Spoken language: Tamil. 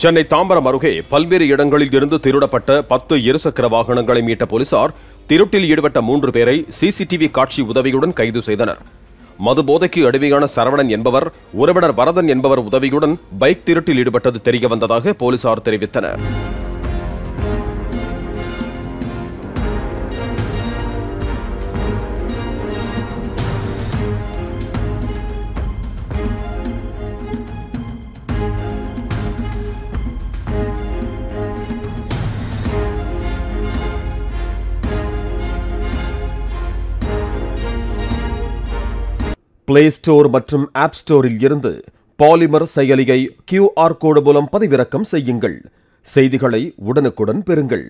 சென்னை தாம்பரம் அருகே பல்வேறு இடங்களில் இருந்து திருடப்பட்ட 10 இருசக்கர வாகனங்களை மீட்ட போலீசார் திருட்டில் ஈடுபட்ட 3 பேரை சிசிடிவி காட்சி உதவியுடன் கைது செய்தனர். மதுபோதைக்கு அடிமையான சரவணன் என்பவர், உறவினர் வரதன் என்பவர் உதவியுடன் பைக் திருட்டில் ஈடுபட்டது தெரியவந்ததாக போலீசார் தெரிவித்தனர். பிளே ஸ்டோர் மற்றும் ஆப் ஸ்டோரில் இருந்து பாலிமர் செயலியை QR கோடு மூலம் பதிவிறக்கம் செய்யுங்கள். செய்திகளை உடனுக்குடன் பெறுங்கள்.